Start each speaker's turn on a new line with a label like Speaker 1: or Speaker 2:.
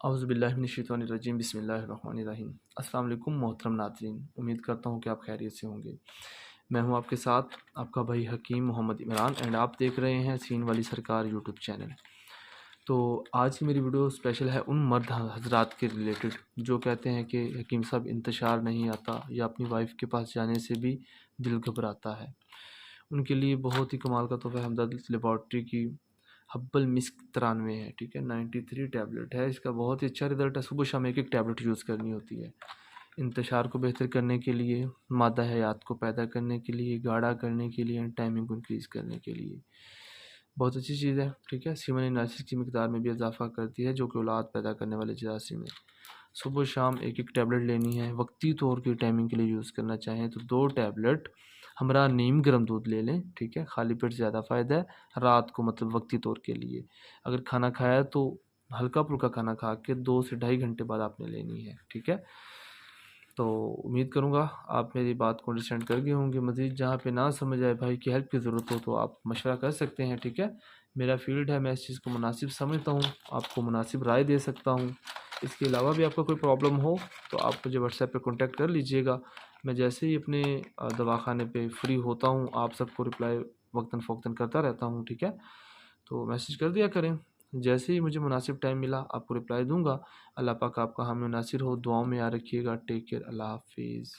Speaker 1: औज़ुबिल्लाहिमिनश्शैतानिर्रजीम बिस्मिल्लाहिर्रहमानिर्रहीम। अस्सलाम वालेकुम मोहतरम नाज़रीन, उम्मीद करता हूँ कि आप खैरियत से होंगे। मैं हूँ आपके साथ आपका भाई हकीम मोहम्मद इमरान एंड आप देख रहे हैं सीन वाली सरकार यूट्यूब चैनल। तो आज की मेरी वीडियो स्पेशल है उन मर्द हज़रात के रिलेटेड जो कहते हैं कि हकीम साहब इंतशार नहीं आता या अपनी वाइफ के पास जाने से भी दिल घबराता है। उनके लिए बहुत ही कमाल का तोहफ़ा हमदर्द लेबॉर्ट्री की हब्बल मिस्क 93 है, ठीक है, 93 टैबलेट है। इसका बहुत ही अच्छा रिज़ल्ट है। सुबह शाम एक एक टैबलेट यूज़ करनी होती है इंतशार को बेहतर करने के लिए, मादा हयात को पैदा करने के लिए, गाढ़ा करने के लिए एंड टाइमिंग को इंक्रीज़ करने के लिए। बहुत अच्छी चीज़ है, ठीक है। सीमन एनालिसिस की मिकदार में भी इजाफा करती है जो कि औलाद पैदा करने वाले जरासीम है। सुबह शाम एक एक टैबलेट लेनी है। वक्ती तौर की टाइमिंग के लिए यूज़ करना चाहें तो 2 टैबलेट हमरा नीम गर्म दूध ले लें, ठीक है। खाली पेट ज़्यादा फ़ायदा है, रात को मतलब वक्ती तौर के लिए। अगर खाना खाया तो हल्का-फुल्का खाना खा के 2 से ढाई घंटे बाद आपने लेनी है, ठीक है। तो उम्मीद करूँगा आप मेरी बात को अंडरस्टैंड कर गए होंगे। मज़ीद जहाँ पे ना समझ आए, भाई की हेल्प की ज़रूरत हो तो आप मशवरा कर सकते हैं, ठीक है। मेरा फ़ील्ड है, मैं इस चीज़ को मुनासिब समझता हूँ, आपको मुनासिब राय दे सकता हूँ। इसके अलावा भी आपका कोई प्रॉब्लम हो तो आप मुझे व्हाट्सएप पे कॉन्टैक्ट कर लीजिएगा। मैं जैसे ही अपने दवाखाने पे फ्री होता हूँ आप सबको रिप्लाई वक्तन फ़ौक्तन करता रहता हूँ, ठीक है। तो मैसेज कर दिया करें, जैसे ही मुझे मुनासिब टाइम मिला आपको रिप्लाई दूँगा। अल्लाह पाक आपका हामी नासिर हो, दुआओं में याद रखिएगा। टेक केयर, अल्लाह हाफ़िज़।